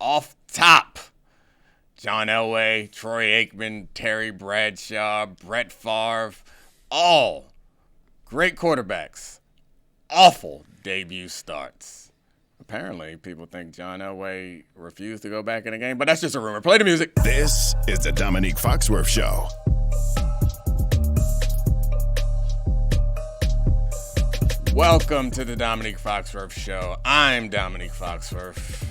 off top. John Elway, Troy Aikman, Terry Bradshaw, Brett Favre, all great quarterbacks. Awful debut starts. Apparently, people think John Elway refused to go back in the game, but that's just a rumor. Play the music. This is the Domonique Foxworth Show. Welcome to the Domonique Foxworth Show. I'm Domonique Foxworth,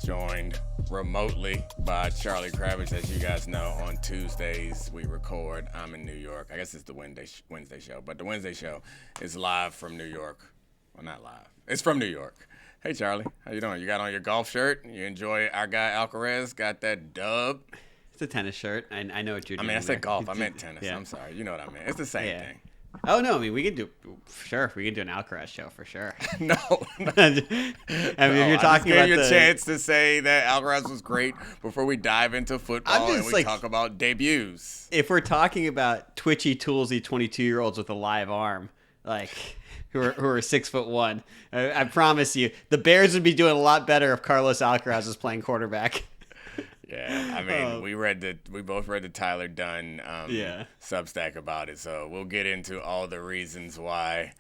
joined remotely by Charlie Kravitz. As you guys know, on Tuesdays we record. I'm in New York. I guess it's the Wednesday show, but the Wednesday show is live from New York. Well, not live. It's from New York. Hey, Charlie. How you doing? You got on your golf shirt? You enjoy our guy Alcaraz? Got that dub? It's a tennis shirt. I know what you're doing. I said there. golf. I meant tennis. Yeah. I'm sorry. You know what I meant. It's the same thing. Oh, no. I mean, we could do an Alcaraz show for sure. No. If you're talking about you a chance to say that Alcaraz was great before we dive into football and we talk about debuts. If we're talking about twitchy, toolsy 22-year-olds with a live arm, who are 6'1", I promise you, the Bears would be doing a lot better if Carlos Alcaraz was playing quarterback. Yeah, I mean, we both read the Tyler Dunne Substack about it, so we'll get into all the reasons why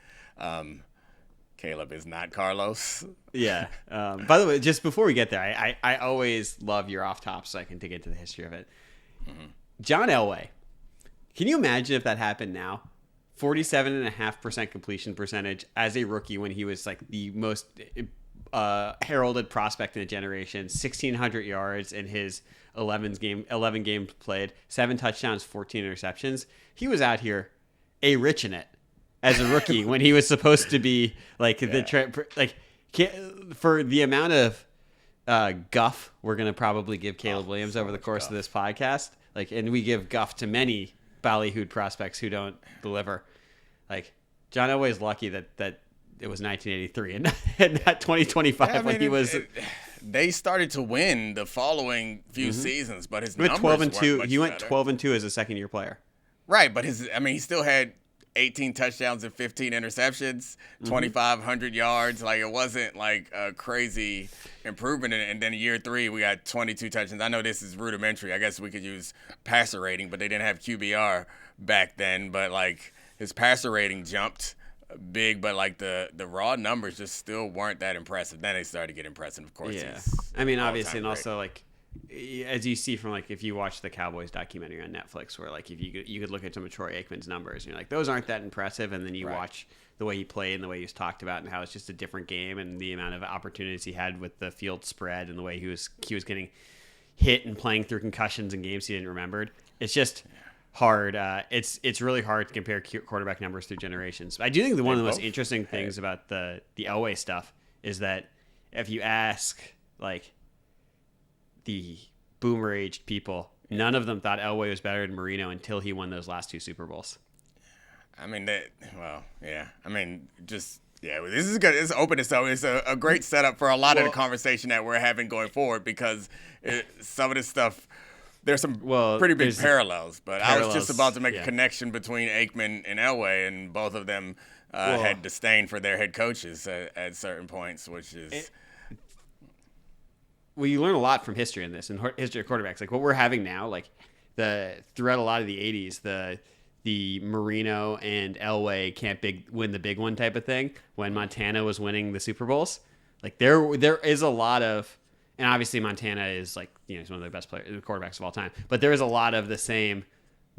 Caleb is not Carlos. Yeah. By the way, just before we get there, I always love your off top, so I can dig into the history of it. Mm-hmm. John Elway. Can you imagine if that happened now? 47.5% completion percentage as a rookie when he was the most heralded prospect in a generation, 1,600 yards in his 11 games played, 7 touchdowns, 14 interceptions. He was out here rich in it as a rookie when he was supposed to be for the amount of guff we're going to probably give Caleb Williams over the course of this podcast. And we give guff to many ballyhooed prospects who don't deliver. John Elway's lucky that it was 1983 and not 2025 when he was. They started to win the following few seasons, but his numbers 12-2. He went better. 12-2 as a second-year player. Right, but he still had 18 touchdowns and 15 interceptions, 2,500 yards. It wasn't a crazy improvement. And then year 3, we got 22 touchdowns. I know this is rudimentary. I guess we could use passer rating, but they didn't have QBR back then. But his passer rating jumped big, but the raw numbers just still weren't that impressive. Then they started to get impressive, of course. Yeah, obviously, and also as you see from if you watch the Cowboys documentary on Netflix, where if you could look at some of Troy Aikman's numbers, and you're those aren't that impressive, and then you watch the way he played and the way he was talked about and how it's just a different game and the amount of opportunities he had with the field spread and the way he was getting hit and playing through concussions in games he didn't remembered. It's just hard. It's really hard to compare quarterback numbers through generations. I do think that one of the most interesting things about the Elway stuff is that if you ask the boomer-aged people, none of them thought Elway was better than Marino until he won those last 2 Super Bowls. This is good. It's open itself. It's a great setup for a lot of the conversation that we're having going forward because some of this stuff. There's some pretty big parallels, but I was just about to make a connection between Aikman and Elway, and both of them had disdain for their head coaches at certain points, which is... you learn a lot from history in this, and history of quarterbacks. What we're having now, throughout a lot of the 80s, the Marino and Elway can't win the big one type of thing, when Montana was winning the Super Bowls. There is a lot of... And obviously Montana is he's one of the best quarterbacks of all time. But there is a lot of the same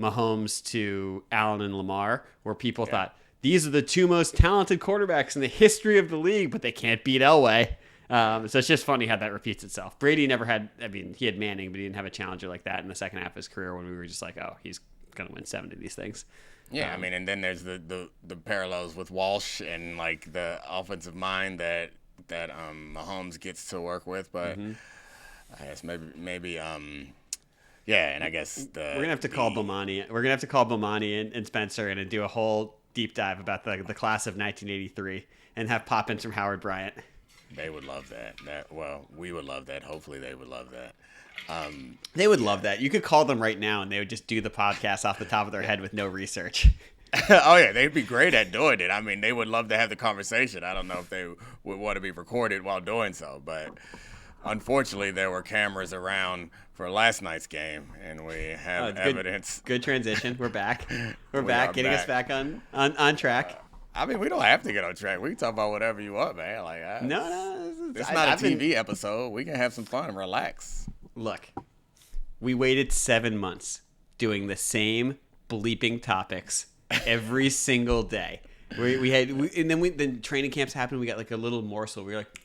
Mahomes to Allen and Lamar where people thought these are the 2 most talented quarterbacks in the history of the league, but they can't beat Elway. So it's just funny how that repeats itself. Brady never had, he had Manning, but he didn't have a challenger like that in the second half of his career when we were just he's going to win 7 of these things. Yeah, and then there's the parallels with Walsh and the offensive mind that Mahomes gets to work with, but I guess maybe and I guess we're gonna have to call Bomani. We're gonna have to call Bomani and Spencer and do a whole deep dive about the class of 1983 and have pop-ins from Howard Bryant. They would love that. We would love that. Hopefully, they would love that. They would love that. You could call them right now, and they would just do the podcast off the top of their head with no research. Oh, yeah, they'd be great at doing it. They would love to have the conversation. I don't know if they would want to be recorded while doing so, but unfortunately, there were cameras around for last night's game, and we have evidence. Good transition. We're back. We're back, getting us back on track. I mean, we don't have to get on track. We can talk about whatever you want, man. It's not a TV episode. We can have some fun and relax. Look, we waited 7 months doing the same bleeping topics every single day. And then training camps happened. We got like a little morsel. We were like,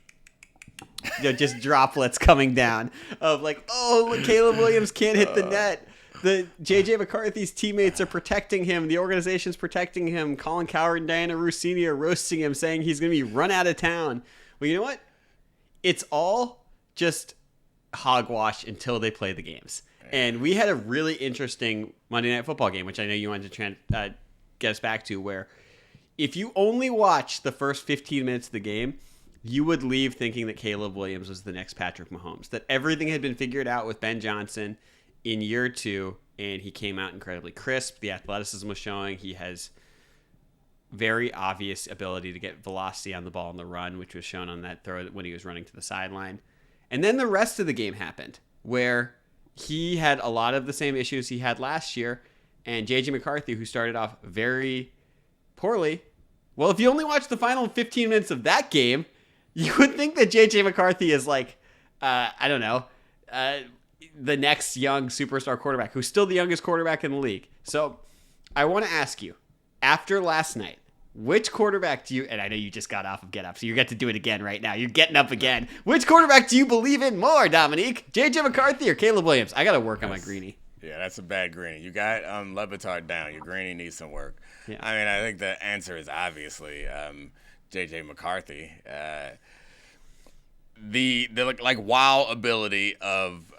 just droplets coming down of like, oh, Caleb Williams can't hit the net. The J.J. McCarthy's teammates are protecting him. The organization's protecting him. Colin Cowherd and Diana Rossini are roasting him, saying he's going to be run out of town. Well, you know what? It's all just hogwash until they play the games. And we had a really interesting Monday Night Football game, which I know you wanted to get us back to, where if you only watch the first 15 minutes of the game, you would leave thinking that Caleb Williams was the next Patrick Mahomes, that everything had been figured out with Ben Johnson in year 2, and he came out incredibly crisp. The athleticism was showing. He has very obvious ability to get velocity on the ball on the run, which was shown on that throw when he was running to the sideline. And then the rest of the game happened, where he had a lot of the same issues he had last year, and J.J. McCarthy, who started off very poorly. Well, if you only watch the final 15 minutes of that game, you would think that J.J. McCarthy is like, the next young superstar quarterback, who's still the youngest quarterback in the league. So I want to ask you, after last night, which quarterback do you, and I know you just got off of Get Up, so you get to do it again right now. You're getting up again. Which quarterback do you believe in more, Domonique? J.J. McCarthy or Caleb Williams? I got to work on my greenie. Yeah, that's a bad greenie. You got Levitard down. Your greenie needs some work. Yeah. I mean, I think the answer is obviously J.J. McCarthy. The wow ability of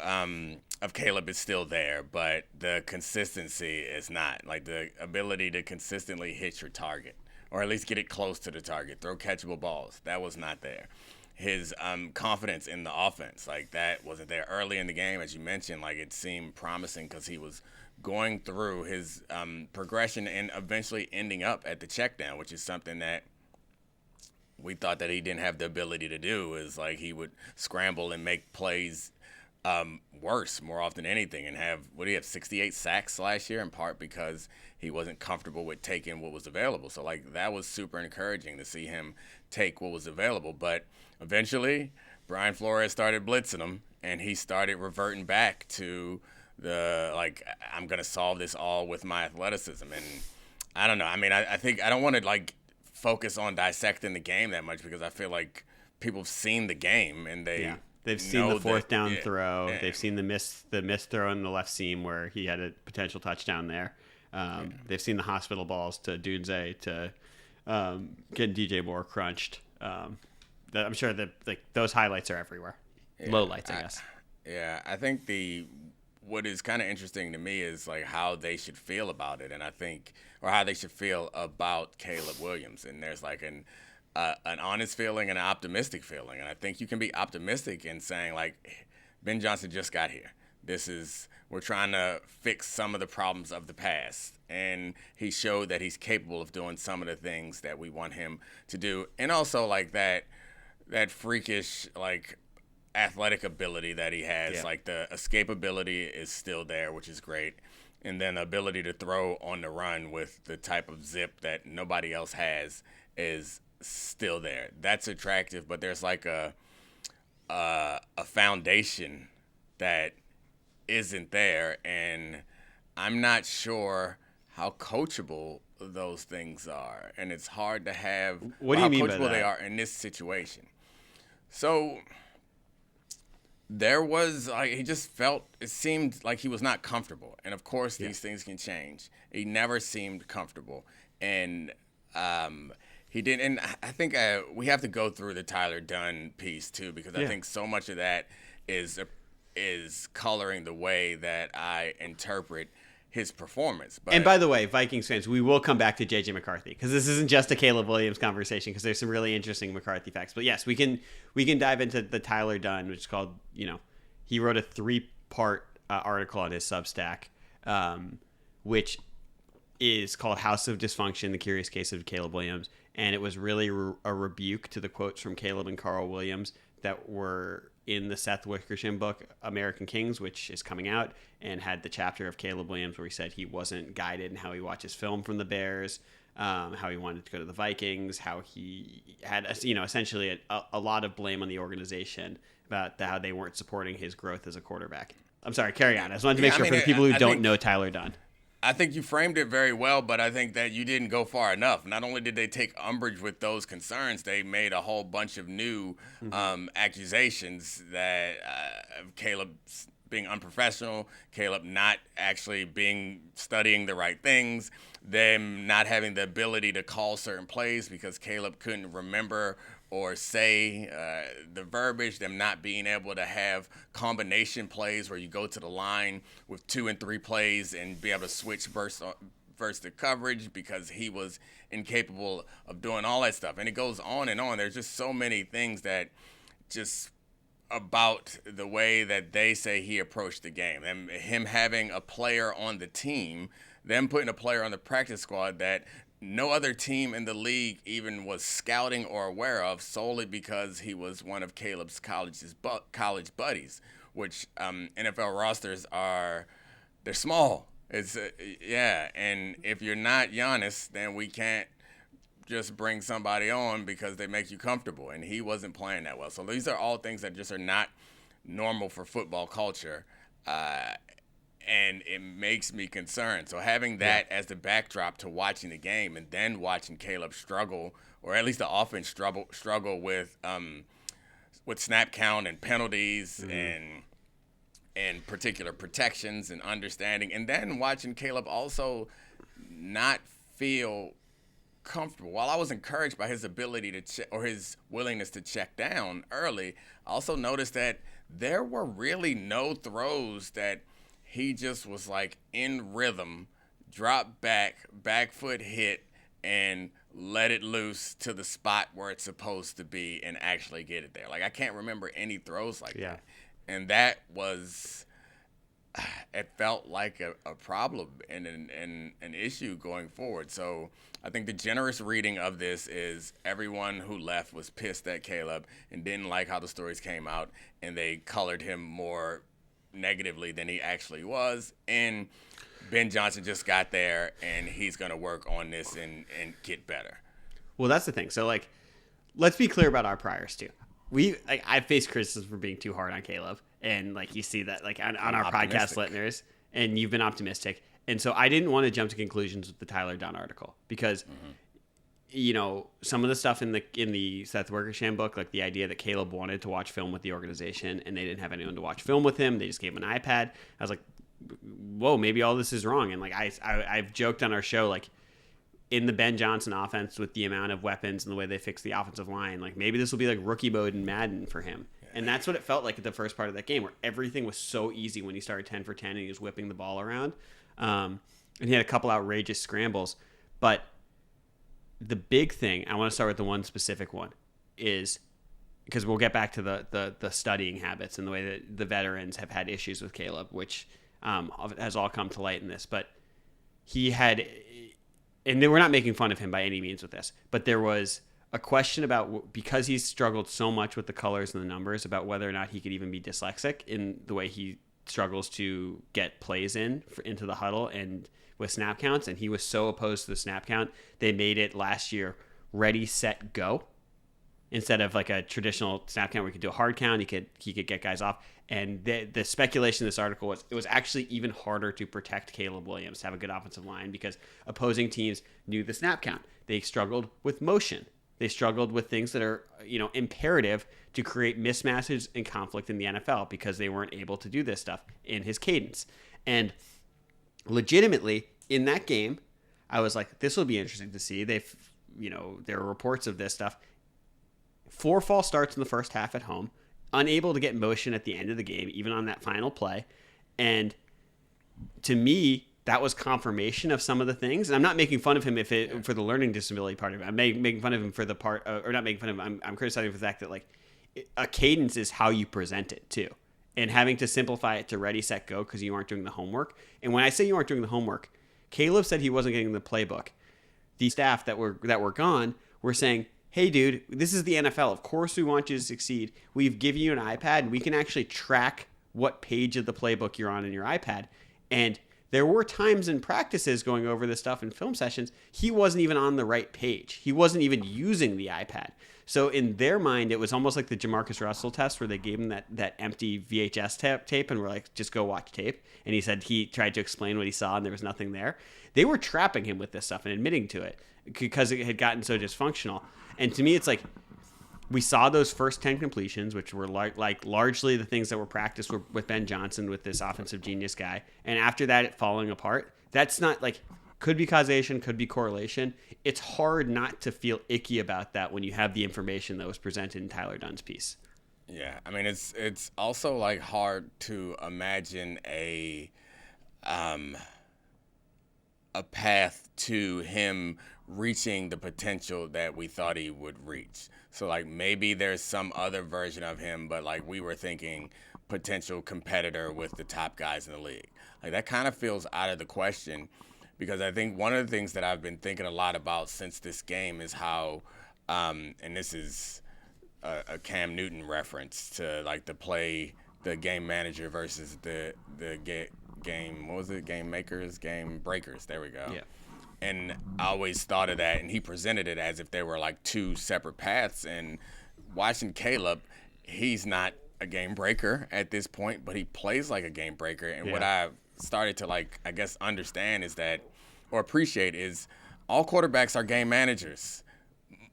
Caleb is still there, but the consistency is not. Like the ability to consistently hit your target, or at least get it close to the target, throw catchable balls, that was not there. His confidence in the offense, like that wasn't there early in the game, as you mentioned. Like it seemed promising because he was going through his progression and eventually ending up at the check down, which is something that we thought that he didn't have the ability to do. Is like he would scramble and make plays worse more often than anything, and have 68 sacks last year, in part because he wasn't comfortable with taking what was available. So like that was super encouraging to see him take what was available. But eventually Brian Flores started blitzing him, and he started reverting back to the like, I'm gonna solve this all with my athleticism. And I don't know, I mean, I think I don't want to like focus on dissecting the game that much, because I feel like people have seen the game and they've seen the fourth down throw. Yeah. They've seen the missed throw in the left seam where he had a potential touchdown there. They've seen the hospital balls to Dunze to get DJ Moore crunched. I'm sure that like those highlights are everywhere. Yeah, lowlights, I guess. I think what is kind of interesting to me is like how they should feel about it, and I think, or how they should feel about Caleb Williams. And there's like an honest feeling and an optimistic feeling. And I think you can be optimistic in saying like, Ben Johnson just got here. We're trying to fix some of the problems of the past, and he showed that he's capable of doing some of the things that we want him to do. And also like that freakish like athletic ability that he has, like the escapability is still there, which is great. And then the ability to throw on the run with the type of zip that nobody else has is still there. That's attractive, but there's like a foundation that isn't there, and I'm not sure how coachable those things are, and it's hard to have what do you mean how by coachable that? They are in this situation. So there was like, he just felt, it seemed like he was not comfortable, and of course these things can change. He never seemed comfortable, and he didn't. And I think we have to go through the Tyler Dunne piece too, because I think so much of that is coloring the way that I interpret his performance. But, and by the way, Vikings fans, we will come back to J.J. McCarthy, because this isn't just a Caleb Williams conversation, because there's some really interesting McCarthy facts. But yes, we can dive into the Tyler Dunne, which is called, he wrote a 3-part article on his Substack, which is called House of Dysfunction, The Curious Case of Caleb Williams. And it was really a rebuke to the quotes from Caleb and Carl Williams that were in the Seth Wickersham book, American Kings, which is coming out, and had the chapter of Caleb Williams where he said he wasn't guided in how he watches film from the Bears, how he wanted to go to the Vikings, how he had, essentially a lot of blame on the organization about how they weren't supporting his growth as a quarterback. I'm sorry, carry on. I just wanted to make sure for the people who don't know Tyler Dunne. I think you framed it very well, but I think that you didn't go far enough. Not only did they take umbrage with those concerns, they made a whole bunch of new accusations that Caleb being unprofessional, Caleb not actually studying the right things, them not having the ability to call certain plays because Caleb couldn't remember or say the verbiage, them not being able to have combination plays where you go to the line with 2 and 3 plays and be able to switch versus the coverage because he was incapable of doing all that stuff. And it goes on and on. There's just so many things that just about the way that they say he approached the game. And him having a player on the team, them putting a player on the practice squad that no other team in the league even was scouting or aware of, solely because he was one of Caleb's college buddies, which NFL rosters they're small. It's and if you're not Giannis, then we can't just bring somebody on because they make you comfortable, and he wasn't playing that well. So these are all things that just are not normal for football culture. And it makes me concerned. So having that as the backdrop to watching the game and then watching Caleb struggle, or at least the offense struggle with snap count and penalties and particular protections and understanding, and then watching Caleb also not feel comfortable. While I was encouraged by his ability to check, or his willingness to check down early, I also noticed that there were really no throws that he just was like in rhythm, drop back foot hit, and let it loose to the spot where it's supposed to be and actually get it there. Like, I can't remember any throws like that. And that was, it felt like a problem and an issue going forward. So I think the generous reading of this is everyone who left was pissed at Caleb and didn't like how the stories came out, and they colored him more negatively than he actually was. And Ben Johnson just got there, and he's going to work on this and get better. Well, that's the thing. So, like, let's be clear about our priors, too. I faced criticism for being too hard on Caleb, and, like, you see that, like, on our podcast listeners, and you've been optimistic. And so I didn't want to jump to conclusions with the Tyler Dunne article because, some of the stuff in the Seth Wickersham book, like the idea that Caleb wanted to watch film with the organization and they didn't have anyone to watch film with him, they just gave him an iPad. I was like, whoa, maybe all this is wrong. And like I've joked on our show, like in the Ben Johnson offense with the amount of weapons and the way they fix the offensive line, like maybe this will be like rookie mode in Madden for him. And that's what it felt like at the first part of that game, where everything was so easy when he started 10 for 10 and he was whipping the ball around. And he had a couple outrageous scrambles. But the big thing, I want to start with the one specific one, is because we'll get back to the studying habits and the way that the veterans have had issues with Caleb, which has all come to light in this. But he had, and we're not making fun of him by any means with this, but there was a question about, because he's struggled so much with the colors and the numbers, about whether or not he could even be dyslexic in the way he struggles to get plays into the huddle and with snap counts. And he was so opposed to the snap count, they made it last year ready, set, go, instead of like a traditional snap count where you could do a hard count. He could get guys off. And the speculation in this article was it was actually even harder to protect Caleb Williams, to have a good offensive line, because opposing teams knew the snap count. They struggled with motion. They struggled with things that are, imperative to create mismatches and conflict in the NFL, because they weren't able to do this stuff in his cadence. And legitimately, in that game, I was like, this will be interesting to see. There are reports of this stuff. 4 false starts in the first half at home, unable to get motion at the end of the game, even on that final play. And to me, that was confirmation of some of the things. And I'm not making fun of him for the learning disability part of it. I'm making fun of him for the part, or not making fun of him. I'm criticizing for the fact that, like, a cadence is how you present it too. And having to simplify it to ready, set, go because you aren't doing the homework. And when I say you aren't doing the homework, Caleb said he wasn't getting the playbook. The staff that were gone were saying, hey, dude, this is the NFL. Of course we want you to succeed. We've given you an iPad, and we can actually track what page of the playbook you're on in your iPad. And there were times in practices going over this stuff in film sessions, he wasn't even on the right page. He wasn't even using the iPad. So in their mind, it was almost like the Jamarcus Russell test where they gave him that empty VHS tape and were like, just go watch tape. And he said he tried to explain what he saw and there was nothing there. They were trapping him with this stuff and admitting to it because it had gotten so dysfunctional. And to me, it's like, we saw those first 10 completions, which were like largely the things that were practiced with Ben Johnson, with this offensive genius guy. And after that, it falling apart. That's not like, could be causation, could be correlation. It's hard not to feel icky about that when you have the information that was presented in Tyler Dunne's piece. Yeah, I mean, it's also like hard to imagine a path to him reaching the potential that we thought he would reach. So like maybe there's some other version of him, but like we were thinking potential competitor with the top guys in the league. Like that kind of feels out of the question, because I think one of the things that I've been thinking a lot about since this game is how, and this is a Cam Newton reference to like the game manager versus the game, what was it? Game makers, game breakers. There we go. Yeah. And I always thought of that, and he presented it as if they were like two separate paths. And watching Caleb, he's not a game breaker at this point, but he plays like a game breaker. And what I've started to like, I guess, understand is that, or appreciate, is all quarterbacks are game managers.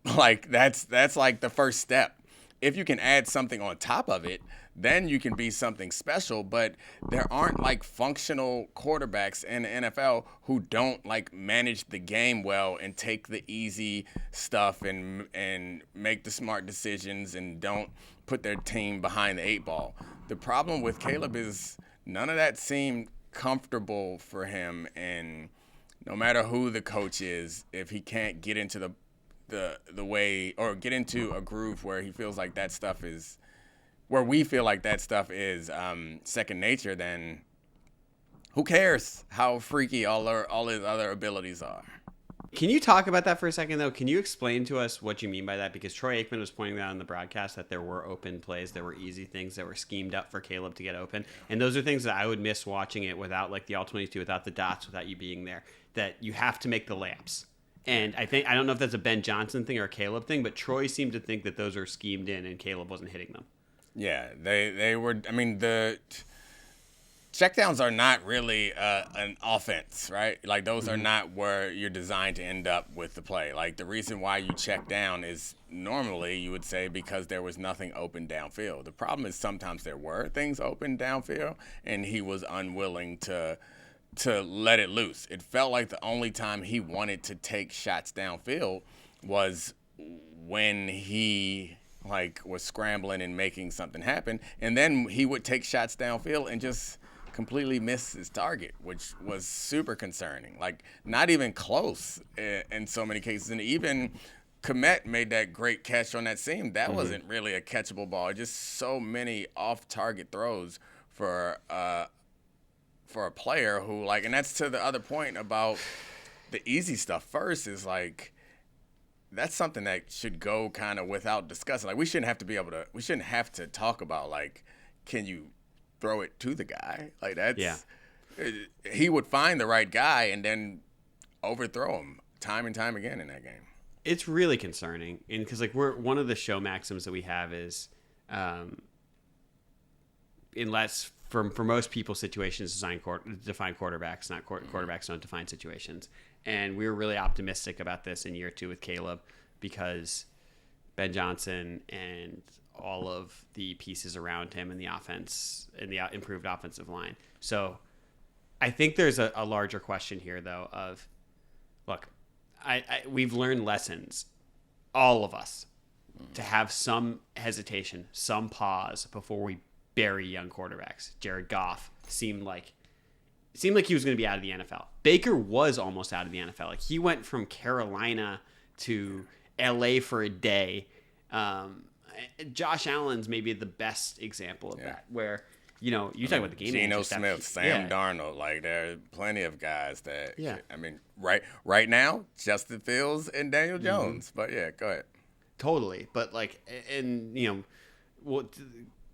Like that's like the first step. If you can add something on top of it, then you can be something special. But there aren't like functional quarterbacks in the NFL who don't like manage the game well and take the easy stuff and make the smart decisions and don't put their team behind the eight ball. The problem with Caleb is none of that seemed comfortable for him, and no matter who the coach is, if he can't get into the way, or get into a groove where he feels like that stuff is, where we feel like that stuff is second nature, then who cares how freaky all his other abilities are? Can you talk about that for a second, though? Can you explain to us what you mean by that? Because Troy Aikman was pointing out on the broadcast that there were open plays, there were easy things that were schemed up for Caleb to get open. And those are things that I would miss watching it without like the all-22, without the dots, without you being there, that you have to make the layups. And I don't know if that's a Ben Johnson thing or a Caleb thing, but Troy seemed to think that those are schemed in and Caleb wasn't hitting them. Yeah, they were. I mean, the checkdowns are not really an offense, right? Like those are not where you're designed to end up with the play. Like the reason why you check down is normally, you would say, because there was nothing open downfield. The problem is sometimes there were things open downfield, and he was unwilling to let it loose. It felt like the only time he wanted to take shots downfield was when he like was scrambling and making something happen, and then he would take shots downfield and just completely miss his target, which was super concerning. Like not even close in so many cases. And even Kmet made that great catch on that seam. That wasn't really a catchable ball. Just so many off-target throws for a player who like, and that's to the other point about the easy stuff first, is like that's something that should go kind of without discussing. Like we shouldn't have to talk about like, can you throw it to the guy? Like that's, he would find the right guy and then overthrow him time and time again in that game. It's really concerning, and because like one of the show maxims that we have is, unless for most people, situations define quarterbacks, not quarterbacks don't define situations. And we were really optimistic about this in year 2 with Caleb because Ben Johnson and all of the pieces around him in the offense and the improved offensive line. So I think there's a larger question here, though, of, look, we've learned lessons, all of us, to have some hesitation, some pause before we bury young quarterbacks. Jared Goff seemed like he was going to be out of the NFL. Baker was almost out of the NFL. Like he went from Carolina to LA for a day. Josh Allen's maybe the best example of that, where, you know, you talk about the game. Geno Smith, Sam Darnold, like there are plenty of guys that, I mean, right now, Justin Fields and Daniel Jones. But yeah, go ahead. totally. But like, and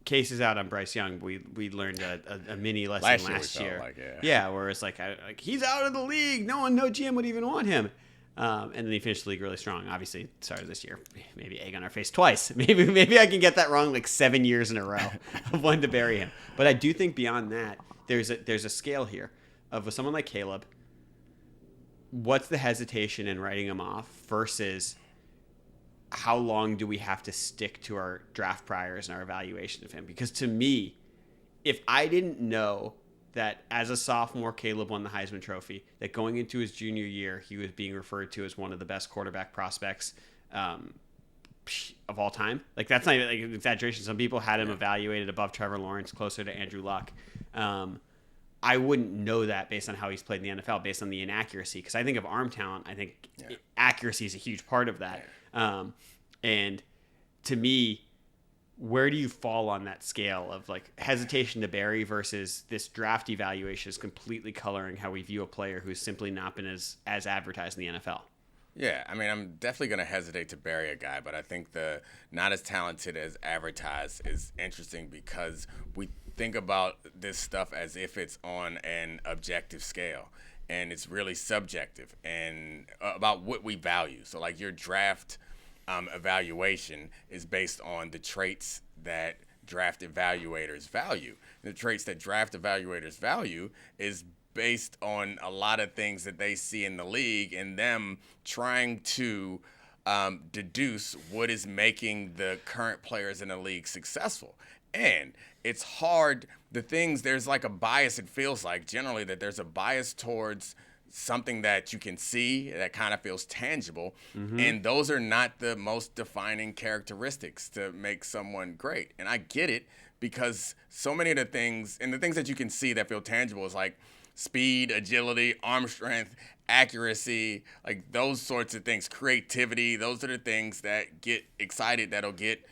case is out on Bryce Young. We learned a mini lesson last year. Yeah, where it's like he's out of the league. No GM would even want him. And then he finished the league really strong. Obviously, started this year. Maybe egg on our face twice. Maybe I can get that wrong like 7 years in a row of when to bury him. But I do think beyond that, there's a scale here of someone like Caleb. What's the hesitation in writing him off versus how long do we have to stick to our draft priors and our evaluation of him? Because to me, if I didn't know that as a sophomore, Caleb won the Heisman Trophy, that going into his junior year, he was being referred to as one of the best quarterback prospects of all time. Like, that's not even like an exaggeration. Some people had him evaluated above Trevor Lawrence, closer to Andrew Luck. I wouldn't know that based on how he's played in the NFL, based on the inaccuracy. Because I think of arm talent, I think accuracy is a huge part of that. And to me, where do you fall on that scale of like hesitation to bury versus this draft evaluation is completely coloring how we view a player who's simply not been as advertised in the NFL? Yeah, I mean, I'm definitely going to hesitate to bury a guy, but I think the not as talented as advertised is interesting because we think about this stuff as if it's on an objective scale, and it's really subjective and about what we value. So like your draft evaluation is based on the traits that draft evaluators value. The traits that draft evaluators value is based on a lot of things that they see in the league and them trying to deduce what is making the current players in the league successful. And it's hard. There's like a bias, it feels like generally that there's a bias towards something that you can see that kind of feels tangible. Mm-hmm. And those are not the most defining characteristics to make someone great. And I get it because so many of the things, and the things that you can see that feel tangible is like speed, agility, arm strength, accuracy, like those sorts of things, creativity. Those are the things that get excited, that'll get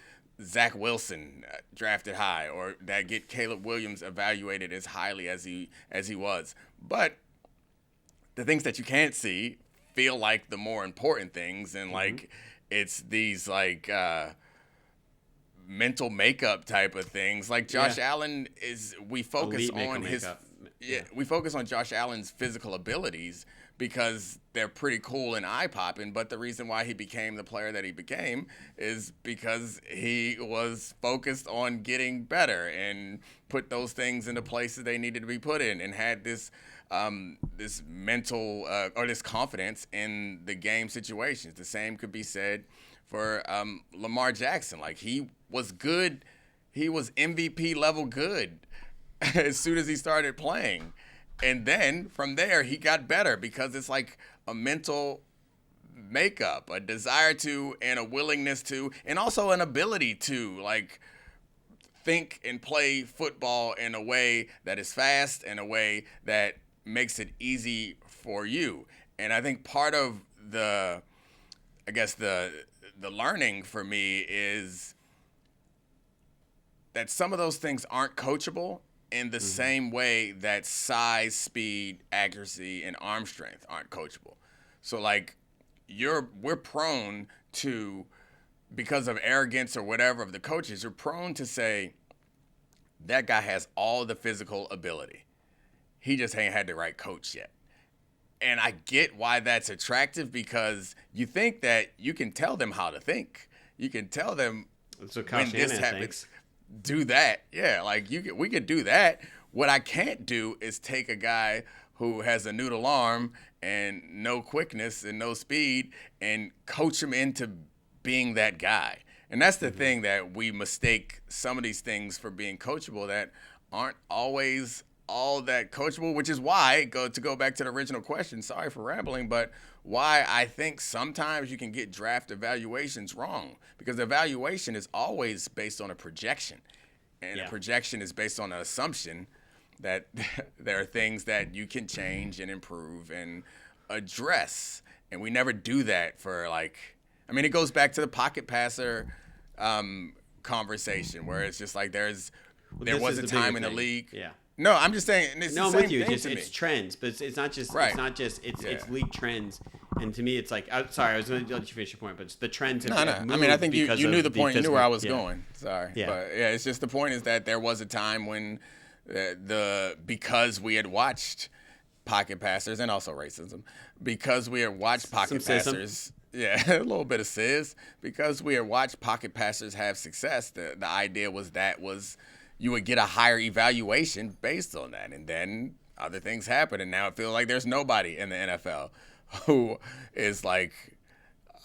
Zach Wilson drafted high, or that get Caleb Williams evaluated as highly as he was. But the things that you can't see feel like the more important things, and like it's these like mental makeup type of things. Like Josh Allen we focus on Josh Allen's physical abilities because they're pretty cool and eye-popping, but the reason why he became the player that he became is because he was focused on getting better and put those things into places they needed to be put in, and had this mental or this confidence in the game situations. The same could be said for Lamar Jackson. Like, he was good. He was MVP level good as soon as he started playing. And then from there, he got better because it's like a mental makeup, a desire to, and a willingness to, and also an ability to, like, think and play football in a way that is fast, in a way that makes it easy for you. And I think part of the learning for me is that some of those things aren't coachable in the same way that size, speed, accuracy, and arm strength aren't coachable. So like we're prone to, because of arrogance or whatever of the coaches, you're prone to say that guy has all the physical ability. He just ain't had the right coach yet. And I get why that's attractive, because you think that you can tell them how to think. You can tell them when this happens, do that. Yeah, like we could do that. What I can't do is take a guy who has a noodle arm and no quickness and no speed and coach him into being that guy. And that's the thing, that we mistake some of these things for being coachable that aren't always all that coachable, which is why, to go back to the original question, sorry for rambling, but why I think sometimes you can get draft evaluations wrong, because evaluation is always based on a projection, and a projection is based on an assumption that there are things that you can change and improve and address, and we never do that for, like, I mean, it goes back to the pocket passer conversation, where it's just like there was a time in the league. Yeah. No, I'm just saying. It's the same thing to me. It's trends, but it's not just. Right. It's not just. It's league trends, And to me, it's like, sorry, I was going to let you finish your point, but it's the trends. No. I mean, I think you knew the point. You knew where I was going. Sorry. Yeah. But yeah, it's just the point is that there was a time when because we had watched pocket passers and also racism, because we had watched pocket passers. Yeah, a little bit of sizz. Because we had watched pocket passers have success, the idea was you would get a higher evaluation based on that. And then other things happen, and now it feels like there's nobody in the NFL who is like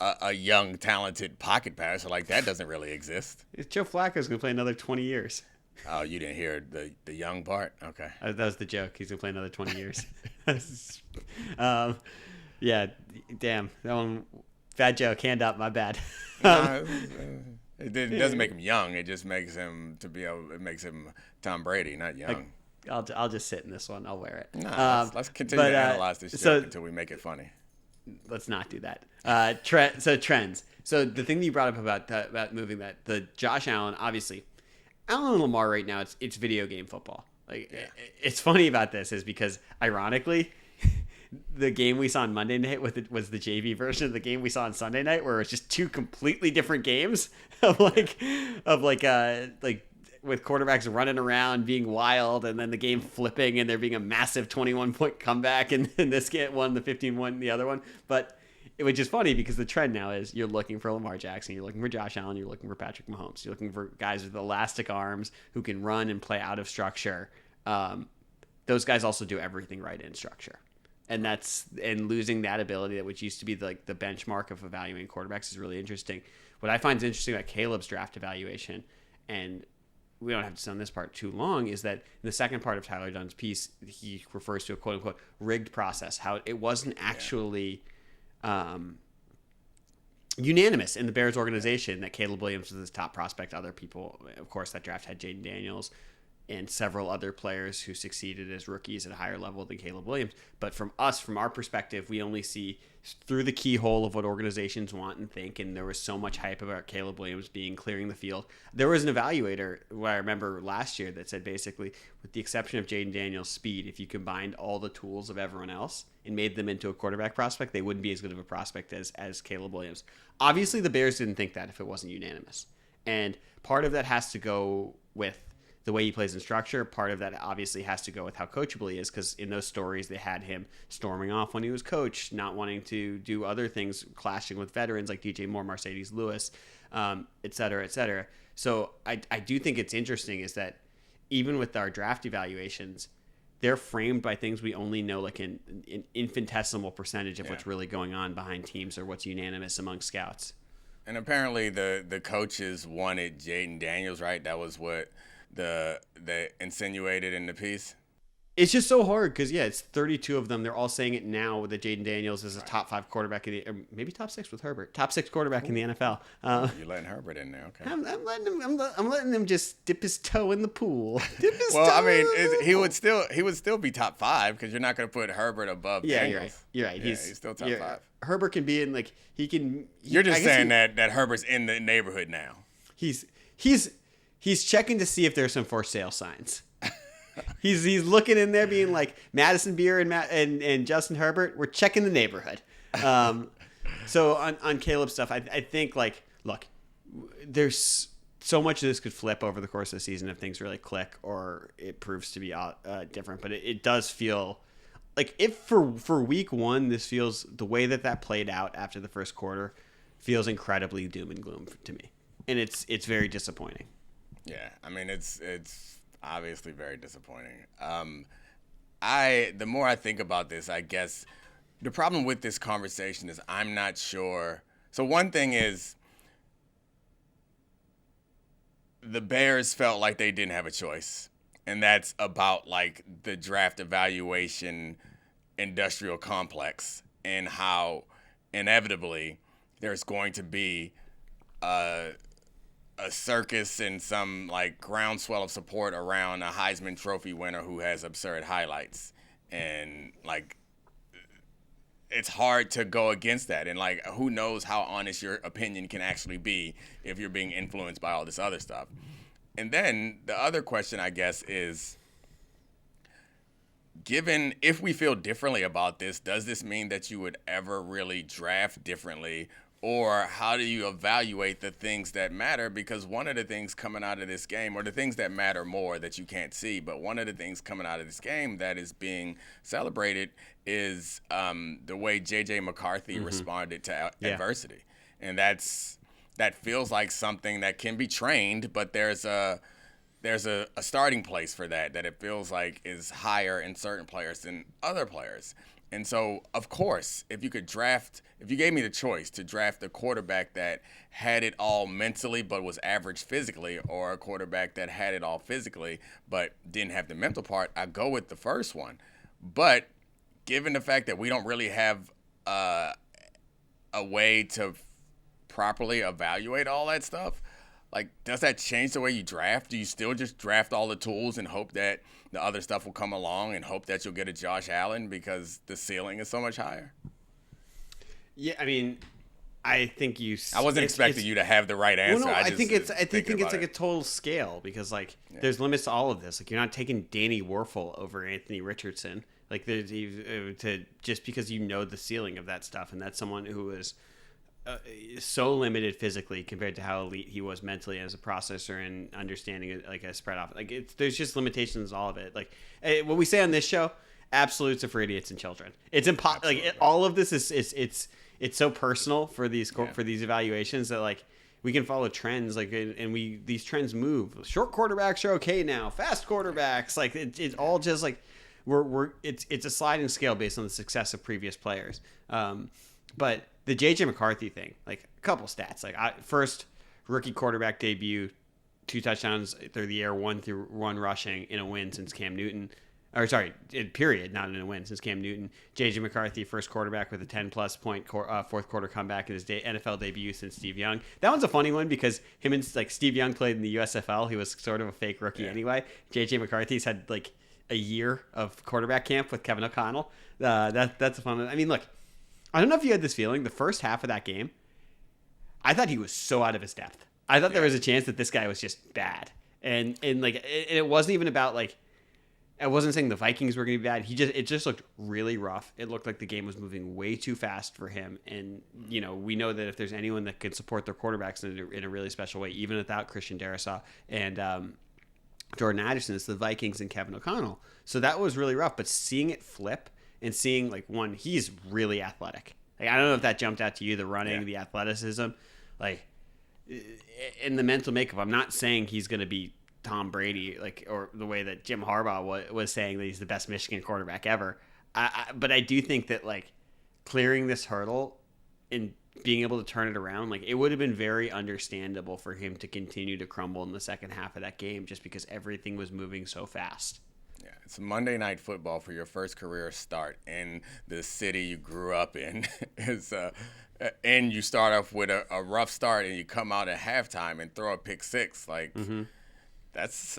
a young, talented pocket passer. Like, that doesn't really exist. Joe Flacco's going to play another 20 years. Oh, you didn't hear the young part? Okay. That was the joke. He's going to play another 20 years. Yeah, damn. That one, bad joke. Hand up, my bad. It doesn't make him young. It just makes him it makes him Tom Brady, not young. I'll just sit in this one. I'll wear it. Let's continue to analyze this joke until we make it funny. Let's not do that. So trends. So the thing that you brought up about moving that, the Josh Allen, obviously, Allen and Lamar right now, it's video game football. Like, it's funny about this is because, ironically, the game we saw on Monday night was the JV version of the game we saw on Sunday night, where it's just two completely different games of like with quarterbacks running around being wild, and then the game flipping and there being a massive 21-point comeback, and this get one, the 15-1, the other one. But it was just funny because the trend now is you're looking for Lamar Jackson, you're looking for Josh Allen, you're looking for Patrick Mahomes, you're looking for guys with elastic arms who can run and play out of structure. Those guys also do everything right in structure. And losing that ability, which used to be the benchmark of evaluating quarterbacks, is really interesting. What I find is interesting about Caleb's draft evaluation, and we don't have to sit on this part too long, is that in the second part of Tyler Dunne's piece, he refers to a quote unquote rigged process, how it wasn't actually unanimous in the Bears organization that Caleb Williams was his top prospect. Other people, of course, that draft had Jaden Daniels and several other players who succeeded as rookies at a higher level than Caleb Williams. But from our perspective, we only see through the keyhole of what organizations want and think, and there was so much hype about Caleb Williams clearing the field. There was an evaluator, who I remember last year, that said basically, with the exception of Jaden Daniels' speed, if you combined all the tools of everyone else and made them into a quarterback prospect, they wouldn't be as good of a prospect as Caleb Williams. Obviously, the Bears didn't think that if it wasn't unanimous. And part of that has to go with the way he plays in structure. Part of that obviously has to go with how coachable he is, because in those stories they had him storming off when he was coached, not wanting to do other things, clashing with veterans like DJ Moore, Mercedes Lewis, et cetera, et cetera. So I do think it's interesting is that even with our draft evaluations, they're framed by things we only know like an infinitesimal percentage of what's really going on behind teams or what's unanimous among scouts. And apparently the coaches wanted Jaden Daniels, right? That was what they insinuated in the piece. It's just so hard because, it's 32 of them. They're all saying it now that Jaden Daniels is a top 5 quarterback, or maybe top 6 with Herbert. Top 6 quarterback in the NFL. You're letting Herbert in there, okay? I'm letting him just dip his toe in the pool. I mean, he would still be top 5 because you're not going to put Herbert above Daniels. You're right. He's still top 5. Herbert can be in You're just saying that Herbert's in the neighborhood now. He's checking to see if there's some for sale signs. He's looking in there, being like, Madison Beer and Justin Herbert, we're checking the neighborhood. So on Caleb's stuff, I think look, there's so much of this could flip over the course of the season if things really click or it proves to be different. But it does feel like if for week 1, this feels the way that played out after the first quarter feels incredibly doom and gloom to me, and it's very disappointing. Yeah, I mean it's obviously very disappointing. The more I think about this, I guess the problem with this conversation is I'm not sure. So one thing is the Bears felt like they didn't have a choice, and that's about like the draft evaluation industrial complex and how inevitably there's going to be a circus and some like groundswell of support around a Heisman Trophy winner who has absurd highlights, and like it's hard to go against that. And like, who knows how honest your opinion can actually be if you're being influenced by all this other stuff. And then the other question, I guess, is given if we feel differently about this, does this mean that you would ever really draft differently? Or how do you evaluate the things that matter? Because one of the things coming out of this game, or the things that matter more that you can't see, but one of the things coming out of this game that is being celebrated is the way J.J. McCarthy responded to adversity. And that feels like something that can be trained, but there's a starting place for that it feels like is higher in certain players than other players. And so, of course, if you gave me the choice to draft a quarterback that had it all mentally but was average physically, or a quarterback that had it all physically but didn't have the mental part, I'd go with the first one. But given the fact that we don't really have a way to properly evaluate all that stuff, like, does that change the way you draft? Do you still just draft all the tools and hope that the other stuff will come along and hope that you'll get a Josh Allen because the ceiling is so much higher? Yeah, I mean, I think I wasn't expecting you to have the right answer. Well, no, I think it's like a total scale, because there's limits to all of this. Like, you're not taking Danny Werfel over Anthony Richardson. Like, just because you know the ceiling of that stuff, and that's someone who is so limited physically compared to how elite he was mentally as a processor and understanding like a spread off. Like, there's just limitations to all of it. Like, what we say on this show, absolutes are for idiots and children. It's impossible. Like, all of this is it's so personal for these evaluations that, like, we can follow trends, like, and these trends move. Short quarterbacks are okay now. Fast quarterbacks, like, it's all just like it's a sliding scale based on the success of previous players. But the J.J. McCarthy thing, like, a couple stats. Like, first rookie quarterback debut, 2 touchdowns through the air, 1 rushing in a win since Cam Newton. Or sorry, period, not in a win since Cam Newton. J.J. McCarthy, first quarterback with a 10-plus point fourth quarter comeback in his NFL debut since Steve Young. That one's a funny one because him and, like, Steve Young played in the USFL. He was sort of a fake rookie anyway. J.J. McCarthy's had, like, a year of quarterback camp with Kevin O'Connell. That's a fun one. I mean, look, I don't know if you had this feeling. The first half of that game, I thought he was so out of his depth. I thought there was a chance that this guy was just bad. And like, it wasn't even about, like, I wasn't saying the Vikings were going to be bad. It just looked really rough. It looked like the game was moving way too fast for him. And, you know, we know that if there's anyone that can support their quarterbacks in a really special way, even without Christian Darrisaw and Jordan Addison, it's the Vikings and Kevin O'Connell. So that was really rough. But seeing it flip and seeing, like, one, he's really athletic. Like, I don't know if that jumped out to you, the running, the athleticism. Like, in the mental makeup, I'm not saying he's going to be Tom Brady, like, or the way that Jim Harbaugh was saying that he's the best Michigan quarterback ever. But I do think that, like, clearing this hurdle and being able to turn it around, like, it would have been very understandable for him to continue to crumble in the second half of that game just because everything was moving so fast. Yeah, it's Monday Night Football for your first career start in the city you grew up in. And you start off with a rough start and you come out at halftime and throw a pick six. Like, that's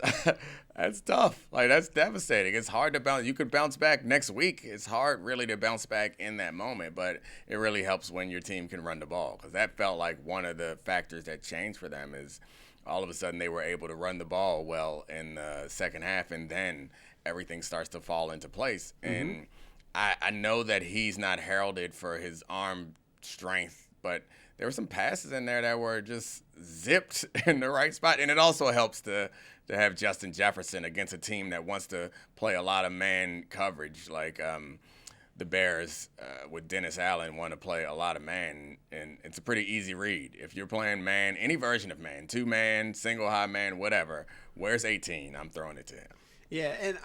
tough. Like, that's devastating. It's hard to bounce. You could bounce back next week. It's hard really to bounce back in that moment, but it really helps when your team can run the ball, because that felt like one of the factors that changed for them is all of a sudden they were able to run the ball well in the second half, and then everything starts to fall into place. And I know that he's not heralded for his arm strength, but there were some passes in there that were just zipped in the right spot. And it also helps to have Justin Jefferson against a team that wants to play a lot of man coverage. Like the Bears with Dennis Allen want to play a lot of man, and it's a pretty easy read. If you're playing man, any version of man, 2-man, single high man, whatever, where's 18? I'm throwing it to him. Yeah, and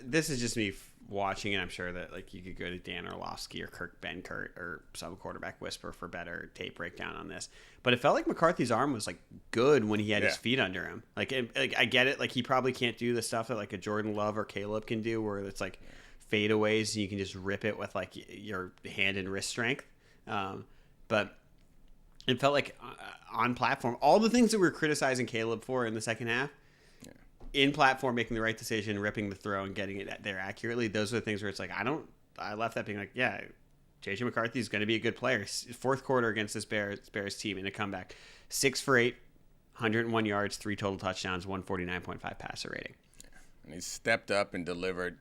this is just me watching, and I'm sure that, like, you could go to Dan Orlovsky or Kirk Benkert or some quarterback whisper for better tape breakdown on this. But it felt like McCarthy's arm was, like, good when he had his feet under him. Like, I get it. Like, he probably can't do the stuff that, like, a Jordan Love or Caleb can do, where it's like fadeaways and you can just rip it with, like, your hand and wrist strength. But it felt like on platform, all the things that we were criticizing Caleb for in the second half, in platform, making the right decision, ripping the throw, and getting it there accurately. Those are the things where it's like, I left that being like, yeah, J.J. McCarthy is going to be a good player. Fourth quarter against this Bears team in a comeback. 6 for 8, 101 yards, 3 total touchdowns, 149.5 passer rating. And he stepped up and delivered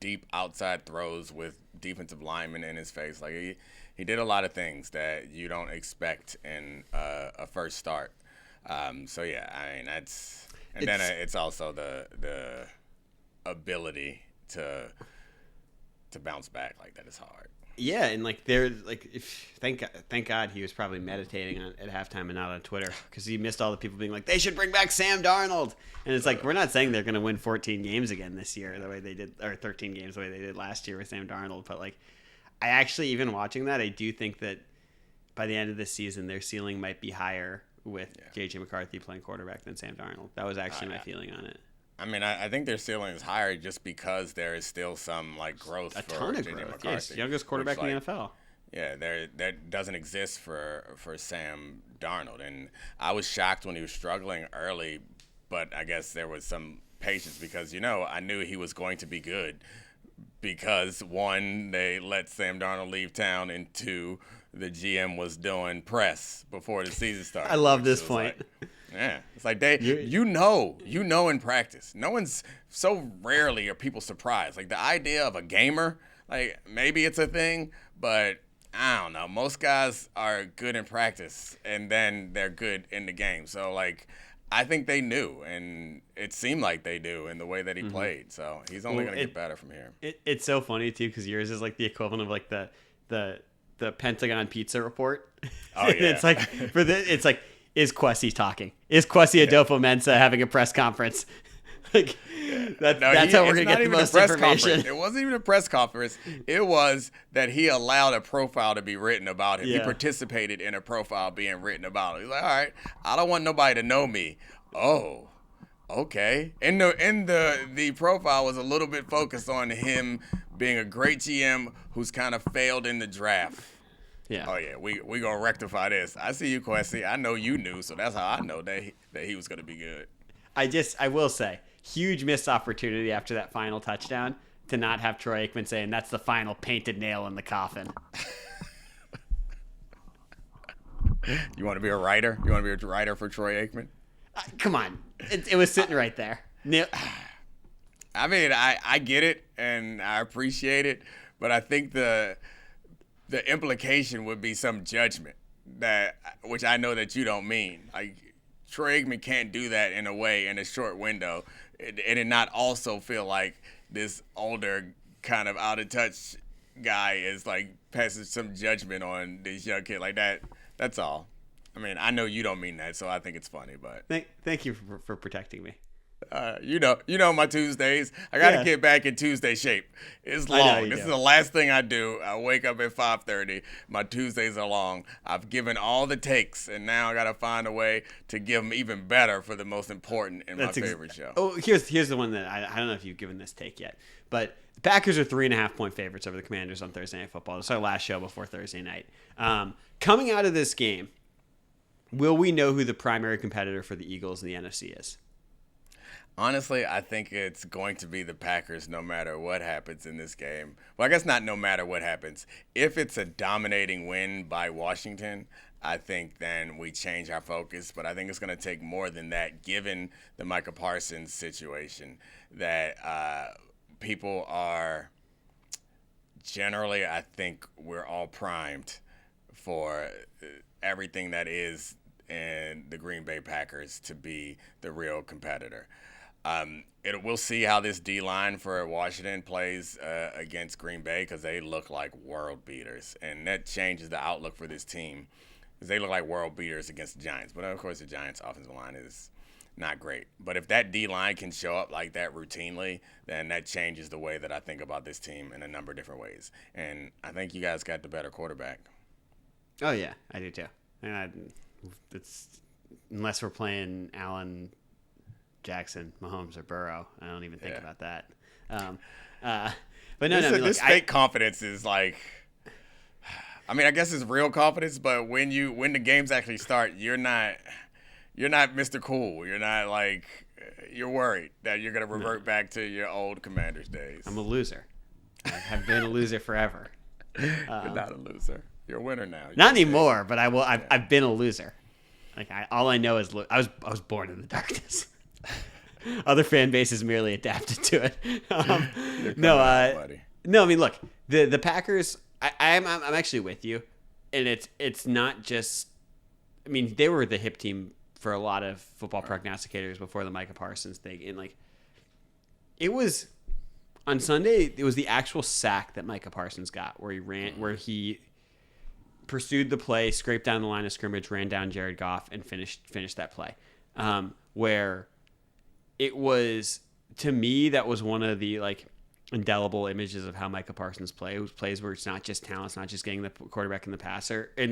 deep outside throws with defensive linemen in his face. Like he did a lot of things that you don't expect in a first start. So yeah, I mean then it's also the ability to bounce back like that is hard. Yeah, and thank God he was probably meditating at halftime and not on Twitter, because he missed all the people being like, they should bring back Sam Darnold. And it's like, we're not saying they're going to win 14 games again this year the way they did, or 13 games the way they did last year with Sam Darnold. But like, I actually, even watching that, I do think that by the end of this season, their ceiling might be higher with J.J. McCarthy playing quarterback than Sam Darnold. That was actually my feeling on it. I mean, I think their ceiling is higher just because there is still some like growth. A ton of J.J. growth. McCarthy, Yes, youngest quarterback in the NFL. Yeah, that doesn't exist for Sam Darnold, and I was shocked when he was struggling early, but I guess there was some patience because I knew he was going to be good because one, they let Sam Darnold leave town, and two, the GM was doing press before the season started. I love this point. Yeah, it's like in practice. No one's so rarely are people surprised. Like the idea of a gamer, like maybe it's a thing, but I don't know. Most guys are good in practice, and then they're good in the game. So like, I think they knew, and it seemed like they do in the way that he played. So he's only going to get better from here. It's so funny too, because yours is like the equivalent of like the Pentagon pizza report. Oh yeah. it's like. Is Kwesi talking? Is Kwesi Adolfo-Mensah having a press conference? Like that's how we're gonna get the most information. It wasn't even a press conference. It was that he allowed a profile to be written about him. Yeah. He participated in a profile being written about him. He's like, all right, I don't want nobody to know me. Oh, okay. And the profile was a little bit focused on him being a great GM who's kind of failed in the draft. Yeah. Oh yeah, we gonna rectify this. I see you, Kwesi. I know you knew, so that's how I know that he was gonna be good. I will say, huge missed opportunity after that final touchdown to not have Troy Aikman saying that's the final painted nail in the coffin. You want to be a writer? You want to be a writer for Troy Aikman? Come on, it was sitting right there. I mean, I get it and I appreciate it, but I think the implication would be some judgment which I know that you don't mean. Like Troy Aikman can't do that in a way in a short window, and it not also feel like this older kind of out of touch guy is like passing some judgment on this young kid like that. That's all. I mean, I know you don't mean that, so I think it's funny. But thank you for protecting me. You know my Tuesdays. I got to get back in Tuesday shape. It's long. This is the last thing I do. I wake up at 5:30. My Tuesdays are long. I've given all the takes, and now I got to find a way to give them even better for the most important in my favorite show. Oh, here's the one that I don't know if you've given this take yet, but the Packers are 3.5-point favorites over the Commanders on Thursday Night Football. It's our last show before Thursday night. Coming out of this game, will we know who the primary competitor for the Eagles in the NFC is? Honestly, I think it's going to be the Packers no matter what happens in this game. Well, I guess not no matter what happens. If it's a dominating win by Washington, I think then we change our focus. But I think it's going to take more than that, given the Micah Parsons situation, that people are generally, I think we're all primed for everything that is in the Green Bay Packers to be the real competitor. We'll see how this D-line for Washington plays against Green Bay because they look like world beaters, and that changes the outlook for this team because they look like world beaters against the Giants. But, of course, the Giants' offensive line is not great. But if that D-line can show up like that routinely, then that changes the way that I think about this team in a number of different ways. And I think you guys got the better quarterback. Oh, yeah, I do too. And it's unless we're playing Allen, Jackson, Mahomes, or Burrow. I don't even think about that. But this fake confidence is like, I mean, I guess it's real confidence, but when the games actually start, you're not Mr. Cool. You're not like, you're worried that you're going to revert back to your old Commanders days. I'm a loser. I have been a loser forever. You're not a loser. You're a winner now. Not anymore, but I will. I've been a loser. Like all I know is I was born in the darkness. Other fan bases merely adapted to it. No, buddy. No, I mean, look, the Packers. I'm actually with you, and it's not just. I mean, they were the hip team for a lot of football prognosticators before the Micah Parsons thing, and like, it was on Sunday. It was the actual sack that Micah Parsons got, where he pursued the play, scraped down the line of scrimmage, ran down Jared Goff, and finished that play. Where it was, to me, that was one of the like indelible images of how Micah Parsons plays where it's not just talent, it's not just getting the quarterback in the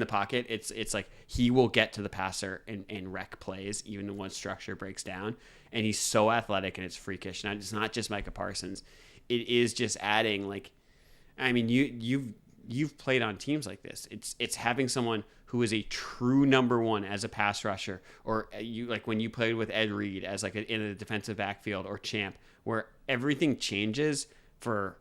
pocket. It's like he will get to the passer and wreck plays even when structure breaks down. And he's so athletic and it's freakish. And it's not just Micah Parsons. It is just adding like, I mean, you've played on teams like this. It's having someone who is a true number one as a pass rusher, or you like when you played with Ed Reed as like in a defensive backfield, or Champ, where everything changes for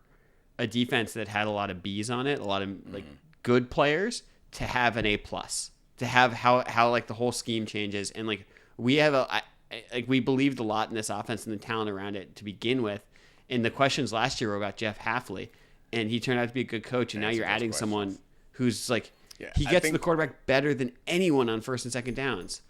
a defense that had a lot of B's on it, a lot of like good players, to have an A+, to have how like the whole scheme changes. And like we have we believed a lot in this offense and the talent around it to begin with. And the questions last year were about Jeff Hafley, and he turned out to be a good coach. And now you're adding someone who's like, he gets to the quarterback better than anyone on first and second downs.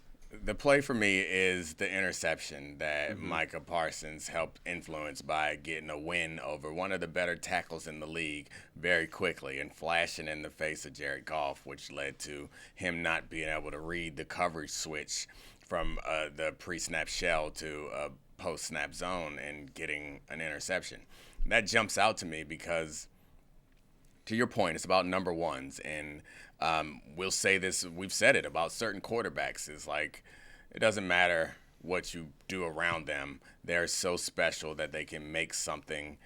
The play for me is the interception that Micah Parsons helped influence by getting a win over one of the better tackles in the league very quickly and flashing in the face of Jared Goff, which led to him not being able to read the coverage switch from the pre-snap shell to a post-snap zone and getting an interception. That jumps out to me because, to your point, it's about number ones. And we'll say this, we've said it about certain quarterbacks. It's like, it doesn't matter what you do around them. They're so special that they can make something,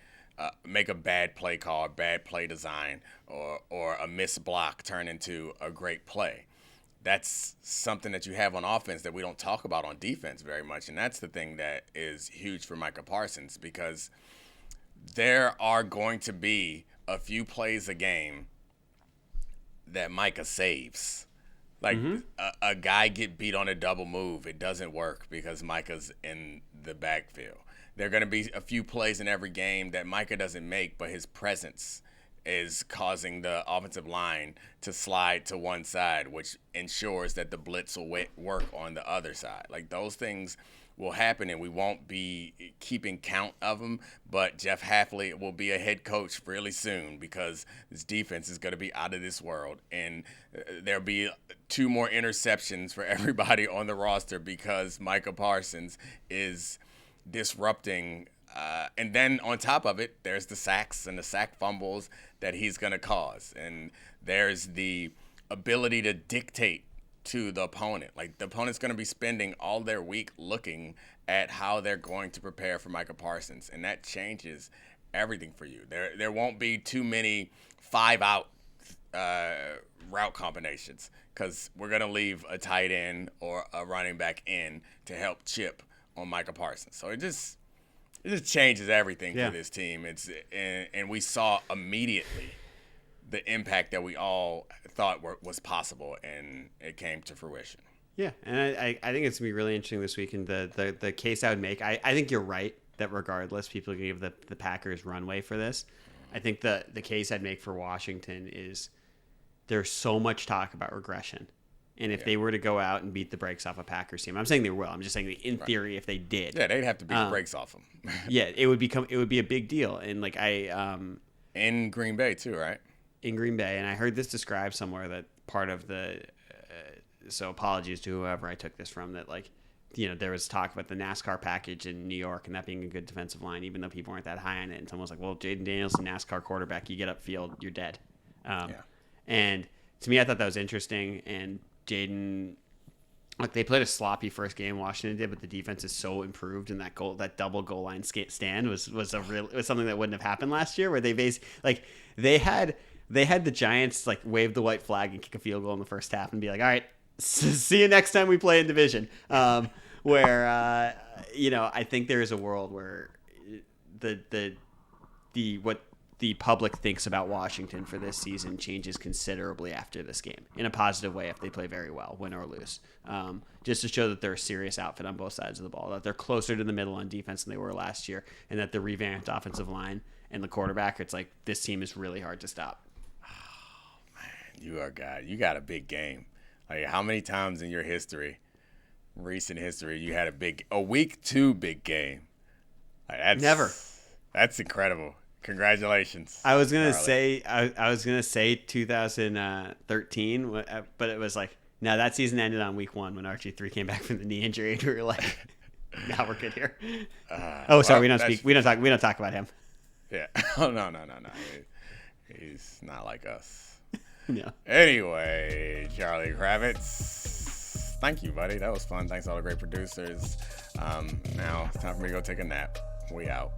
make a bad play call, bad play design, or a missed block turn into a great play. That's something that you have on offense that we don't talk about on defense very much. And that's the thing that is huge for Micah Parsons, because there are going to be a few plays a game that Micah saves. Like a guy get beat on a double move. It doesn't work because Micah's in the backfield. There are going to be a few plays in every game that Micah doesn't make, but his presence is causing the offensive line to slide to one side, which ensures that the blitz will work on the other side. Like, those things will happen, and we won't be keeping count of them, but Jeff Hafley will be a head coach really soon because this defense is going to be out of this world, and there'll be 2 more interceptions for everybody on the roster because Micah Parsons is disrupting. And then on top of it, there's the sacks and the sack fumbles that he's going to cause, and there's the ability to dictate to the opponent. Like, the opponent's going to be spending all their week looking at how they're going to prepare for Micah Parsons, and that changes everything for you. There won't be too many 5-out route combinations because we're going to leave a tight end or a running back in to help chip on Micah Parsons. So it just changes everything for this team. And we saw immediately the impact that we all thought was possible, and it came to fruition. Yeah, and I think it's going to be really interesting this week. And the case I would make, I think you're right that regardless, people are going to give the Packers runway for this. I think the case I'd make for Washington is there's so much talk about regression. And if they were to go out and beat the brakes off a Packers team, I'm saying they will. I'm just saying that in theory, if they did, they'd have to beat the brakes off them. Yeah, it would be a big deal. And like in Green Bay too, right? In Green Bay, and I heard this described somewhere that part of the so apologies to whoever I took this from, that like, you know, there was talk about the NASCAR package in New York and that being a good defensive line, even though people weren't that high on it. And someone was like, well, Jaden Daniels, a NASCAR quarterback, you get upfield, you're dead. And to me, I thought that was interesting. And Jaden, like, they played a sloppy first game, Washington did, but the defense is so improved, and that double goal line stand was something that wouldn't have happened last year, where they had the Giants like wave the white flag and kick a field goal in the first half and be like, all right, see you next time we play in division. Where you know, I think there is a world where the what the public thinks about Washington for this season changes considerably after this game in a positive way if they play very well, win or lose. Just to show that they're a serious outfit on both sides of the ball, that they're closer to the middle on defense than they were last year, and that the revamped offensive line and the quarterback, it's like this team is really hard to stop. Oh, man, you got a big game. Like, how many times in your recent history, you had a week 2 big game? Like, Never. That's incredible. Congratulations. I was gonna say 2013, but it was like, no, that season ended on week 1 when RG3 came back from the knee injury, and we were like, now we're good here. We don't talk about him. Yeah. Oh no. He's not like us. No. Anyway, Charlie Kravitz, thank you, buddy. That was fun. Thanks to all the great producers. Now it's time for me to go take a nap. We out.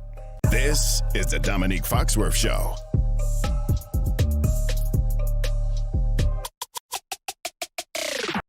This is the Domonique Foxworth Show.